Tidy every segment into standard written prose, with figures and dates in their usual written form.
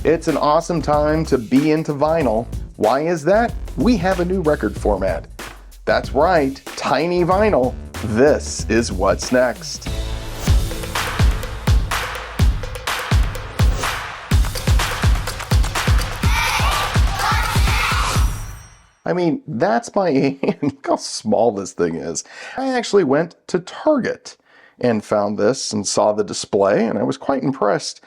It's an awesome time to be into vinyl. Why is that? We have a new record format. That's right, tiny vinyl. This is what's next. I mean, that's my hand. Look how small this thing is. I actually went to Target and found this and saw the display, and I was quite impressed.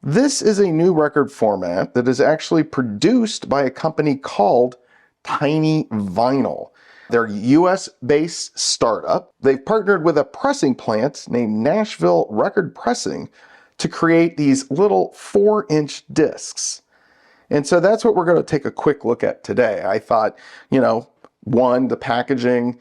This is a new record format that is actually produced by a company called Tiny Vinyl. They're a US-based startup. They've partnered with a pressing plant named Nashville Record Pressing to create these little 4-inch discs. And so that's what we're going to take a quick look at today. I thought, you know, 1, the packaging,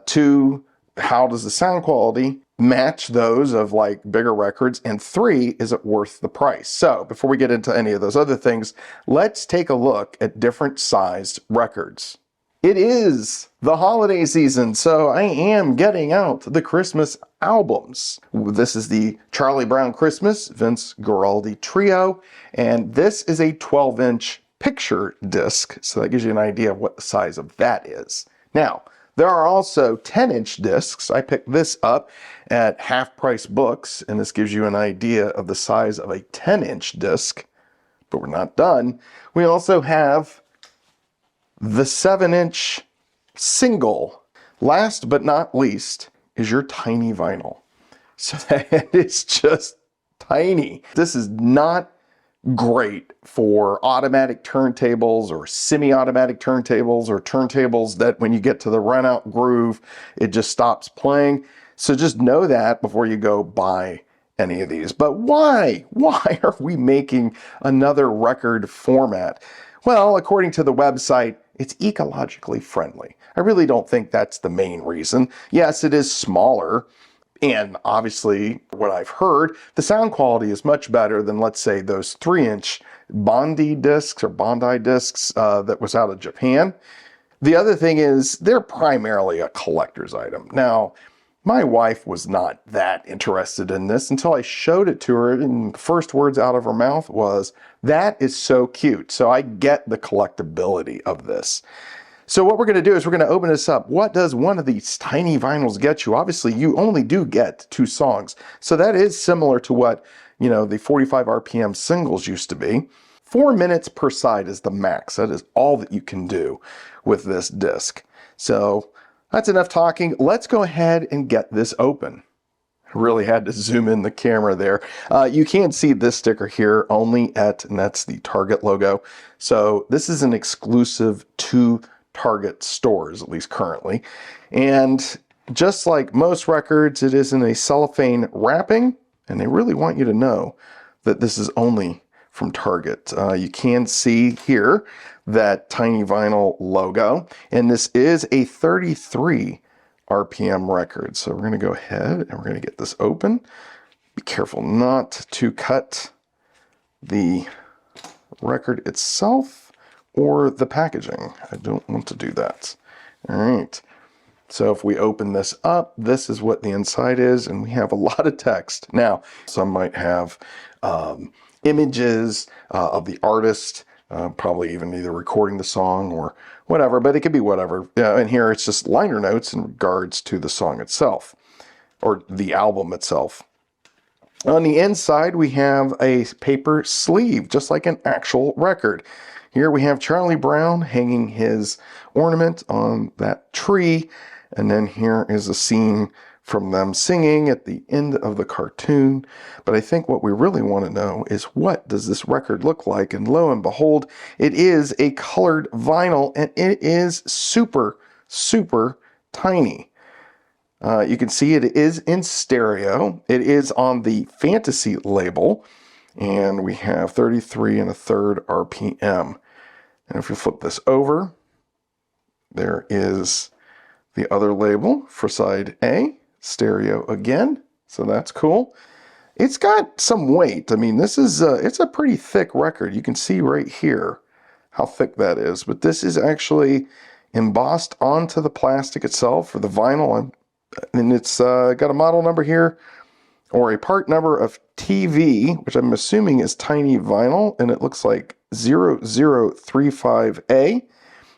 2, how does the sound quality match those of like bigger records, and 3, is it worth the price? So before we get into any of those other things, let's take a look at different sized records. It is the holiday season, so I am getting out the Christmas albums. This is the Charlie Brown Christmas Vince Guaraldi Trio, and this is a 12-inch picture disc, so that gives you an idea of what the size of that is. Now, there are also 10-inch discs. I picked this up at Half Price Books, and this gives you an idea of the size of a 10-inch disc, but we're not done. We also have the 7-inch single. Last but not least is your tiny vinyl. So that is just tiny. This is not great for automatic turntables or semi-automatic turntables or turntables that when you get to the run out groove, it just stops playing. So just know that before you go buy any of these. But why? Why are we making another record format? Well, according to the website, it's ecologically friendly. I really don't think that's the main reason. Yes, it is smaller, and obviously, what I've heard, the sound quality is much better than, let's say, those 3-inch Bondi discs that was out of Japan. The other thing is, they're primarily a collector's item. Now, my wife was not that interested in this until I showed it to her, and the first words out of her mouth was, "That is so cute." So I get the collectability of this. So what we're going to do is we're going to open this up. What does one of these tiny vinyls get you? Obviously, you only do get 2 songs. So that is similar to what, you know, the 45 RPM singles used to be. 4 minutes per side is the max. That is all that you can do with this disc. So that's enough talking. Let's go ahead and get this open. I really had to zoom in the camera there. You can see this sticker here only and that's the Target logo. So this is an exclusive to Target stores, at least currently. And just like most records, it is in a cellophane wrapping, and they really want you to know that this is only from Target. You can see here that Tiny Vinyl logo, and this is a 33 RPM record. So we're going to go ahead and we're going to get this open. Be careful not to cut the record itself or the packaging. I don't want to do that. All right. So if we open this up, this is what the inside is, and we have a lot of text. Now, some might have images of the artist, probably even either recording the song or whatever, but it could be whatever. And here it's just liner notes in regards to the song itself, or the album itself. On the inside, we have a paper sleeve, just like an actual record. Here we have Charlie Brown hanging his ornament on that tree, and then here is a scene from them singing at the end of the cartoon. But I think what we really want to know is, what does this record look like? And lo and behold, it is a colored vinyl, and it is super, super tiny. You can see it is in stereo. It is on the Fantasy label, and we have 33 1/3 RPM. And if we flip this over, there is the other label for side A, stereo again. So that's cool. It's got some weight. I mean, this is it's a pretty thick record. You can see right here how thick that is. But this is actually embossed onto the plastic itself for the vinyl, and it's got a model number here, or a part number of TV, which I'm assuming is tiny vinyl, and it looks like 0035A.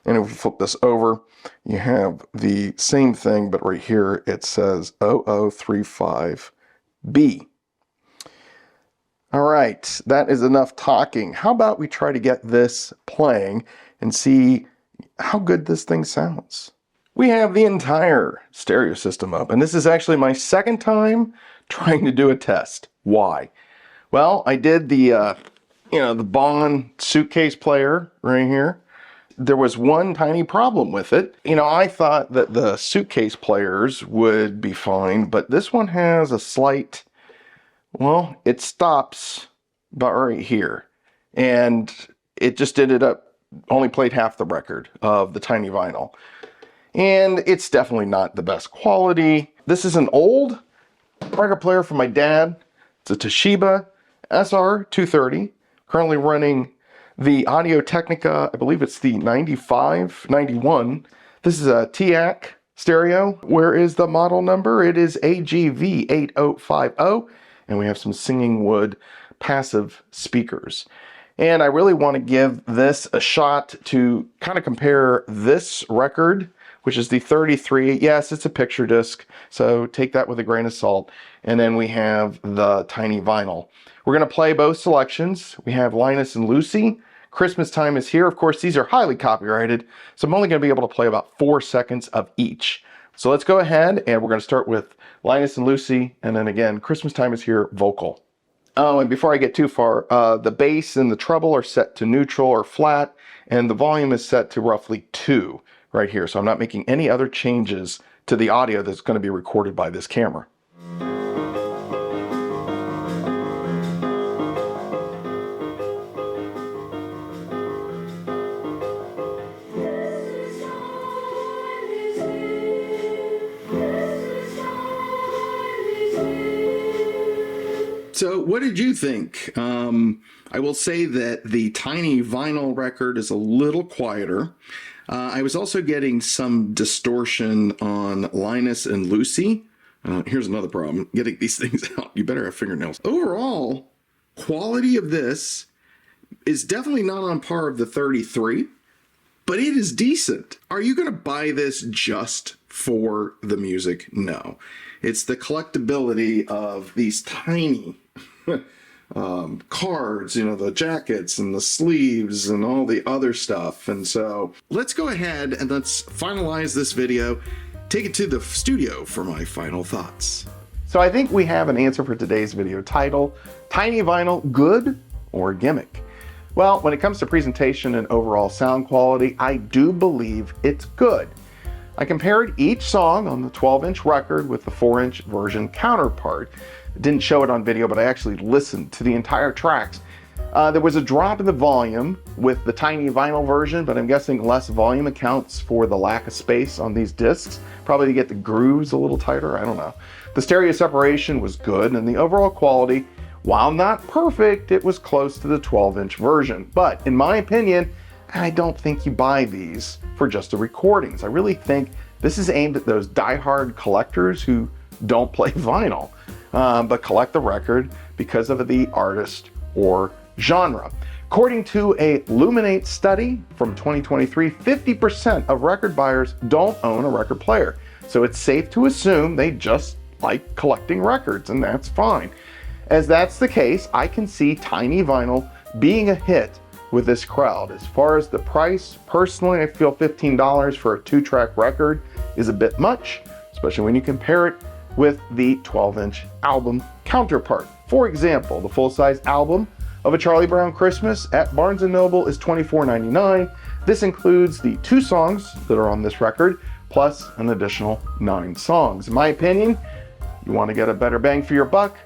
And if we flip this over, you have the same thing, but right here it says 0035B. All right, that is enough talking. How about we try to get this playing and see how good this thing sounds? We have the entire stereo system up, and this is actually my second time trying to do a test. Why? Well, I did the Bond suitcase player right here. There was one tiny problem with it. I thought that the suitcase players would be fine, but this one has a slight, well, it stops about right here. And it just ended up only played half the record of the tiny vinyl. And it's definitely not the best quality. This is an old record player from my dad. It's a Toshiba SR230, currently running the Audio-Technica, I believe it's the 91. This is a TIAC stereo. Where is the model number? It is AGV8050, and we have some Singing Wood passive speakers. And I really want to give this a shot to kind of compare this record, which is the 33. Yes, it's a picture disc, so take that with a grain of salt. And then we have the tiny vinyl. We're going to play both selections. We have Linus and Lucy. Christmas Time is Here. Of course, these are highly copyrighted, so I'm only going to be able to play about 4 seconds of each. So let's go ahead, and we're going to start with Linus and Lucy, and then again, Christmas Time is Here, vocal. Oh, and before I get too far, the bass and the treble are set to neutral or flat, and the volume is set to roughly 2 right here. So I'm not making any other changes to the audio that's going to be recorded by this camera. So what did you think? I will say that the tiny vinyl record is a little quieter. I was also getting some distortion on Linus and Lucy. Here's another problem, getting these things out. You better have fingernails. Overall, quality of this is definitely not on par of the 33, but it is decent. Are you going to buy this just for the music? No. It's the collectability of these tiny cards, the jackets and the sleeves and all the other stuff. And so let's go ahead and let's finalize this video, take it to the studio for my final thoughts. So I think we have an answer for today's video title: Tiny Vinyl, good or gimmick? Well, when it comes to presentation and overall sound quality, I do believe it's good. I compared each song on the 12-inch record with the 4-inch version counterpart. Didn't show it on video, but I actually listened to the entire tracks. There was a drop in the volume with the tiny vinyl version, but I'm guessing less volume accounts for the lack of space on these discs, probably to get the grooves a little tighter, I don't know. The stereo separation was good, and the overall quality, while not perfect, it was close to the 12-inch version. But in my opinion, I don't think you buy these for just the recordings. I really think this is aimed at those die-hard collectors who don't play vinyl, but collect the record because of the artist or genre. According to a Luminate study from 2023, 50% of record buyers don't own a record player. So it's safe to assume they just like collecting records, and that's fine. As that's the case, I can see tiny vinyl being a hit with this crowd. As far as the price, personally, I feel $15 for a 2-track record is a bit much, especially when you compare it with the 12-inch album counterpart. For example, the full-size album of A Charlie Brown Christmas at Barnes & Noble is $24.99. This includes the 2 songs that are on this record, plus an additional 9 songs. In my opinion, you want to get a better bang for your buck,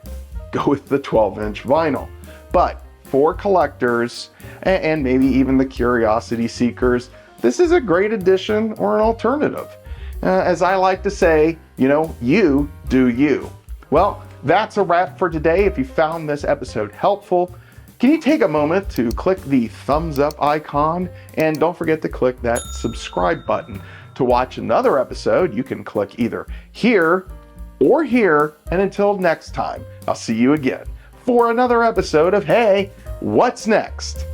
go with the 12-inch vinyl. But for collectors, and maybe even the curiosity seekers, this is a great addition or an alternative. As I like to say, you do you. Well, that's a wrap for today. If you found this episode helpful, can you take a moment to click the thumbs up icon? And don't forget to click that subscribe button. To watch another episode, you can click either here or here. And until next time, I'll see you again for another episode of Hey, What's Next?